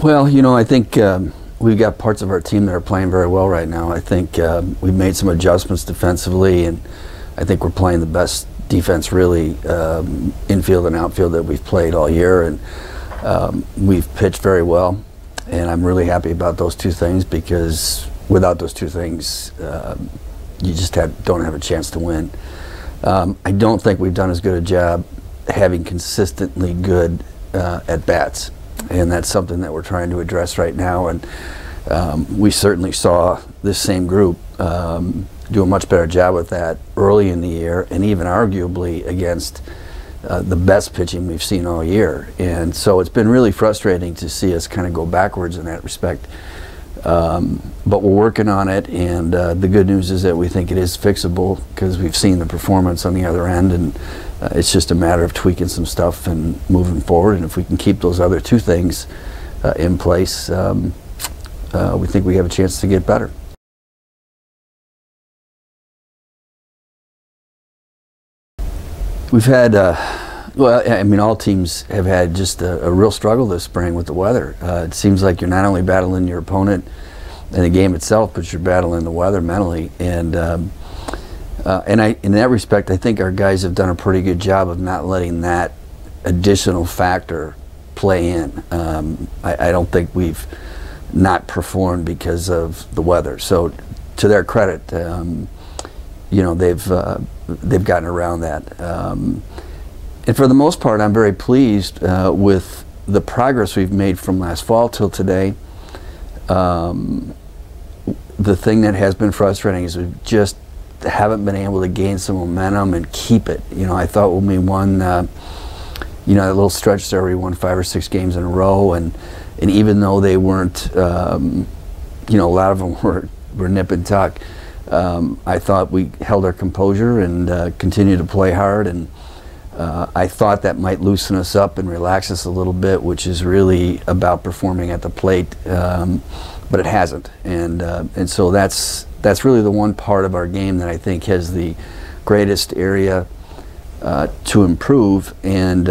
Well, I think we've got parts of our team that are playing very well right now. I think we've made some adjustments defensively, and I think we're playing the best defense really infield and outfield that we've played all year, and we've pitched very well, and I'm really happy about those two things, because without those two things you just don't have a chance to win. I don't think we've done as good a job having consistently good at-bats, and that's something that we're trying to address right now. And we certainly saw this same group do a much better job with that early in the year, and even arguably against the best pitching we've seen all year. And so it's been really frustrating to see us kind of go backwards in that respect. But we're working on it, and the good news is that we think it is fixable, because we've seen the performance on the other end, and it's just a matter of tweaking some stuff and moving forward. And if we can keep those other two things in place, we think we have a chance to get better. We've had, well, I mean, all teams have had just a real struggle this spring with the weather. It seems like you're not only battling your opponent in the game itself, but you're battling the weather mentally. And in that respect, I think our guys have done a pretty good job of not letting that additional factor play in. I don't think we've not performed because of the weather. So, to their credit, they've gotten around that. And for the most part, I'm very pleased with the progress we've made from last fall till today. The thing that has been frustrating is we just haven't been able to gain some momentum and keep it. I thought when we won, that little stretch there, we won 5 or 6 games in a row, and even though they weren't, a lot of them were nip and tuck, I thought we held our composure and continued to play hard, and I thought that might loosen us up and relax us a little bit, which is really about performing at the plate, but it hasn't. And so that's really the one part of our game that I think has the greatest area to improve, and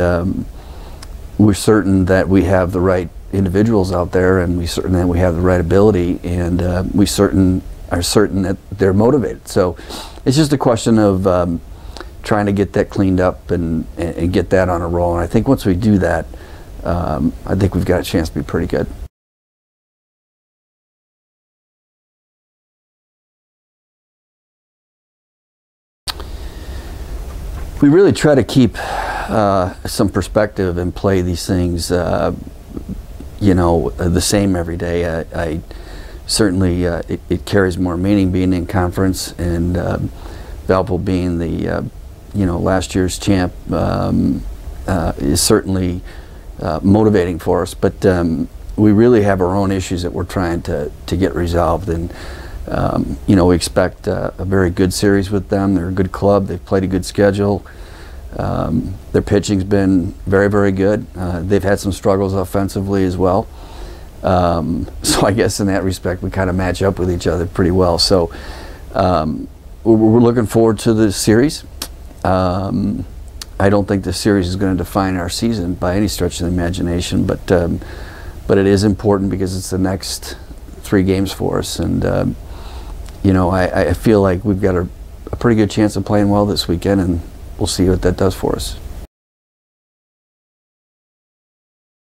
we're certain that we have the right individuals out there, and we're certain that we have the right ability, and we are certain that they're motivated. So it's just a question of trying to get that cleaned up and get that on a roll. And I think once we do that, I think we've got a chance to be pretty good. We really try to keep some perspective and play these things, the same every day. I certainly it carries more meaning being in conference, and Valpo being the last year's champ is certainly motivating for us. But we really have our own issues that we're trying to get resolved, and we expect a very good series with them. They're a good club. They've played a good schedule. Their pitching's been very, very good. They've had some struggles offensively as well. So I guess in that respect, we kind of match up with each other pretty well. So we're looking forward to the series. I don't think the series is going to define our season by any stretch of the imagination, but it is important because it's the next 3 games for us, and I feel like we've got a pretty good chance of playing well this weekend, and we'll see what that does for us.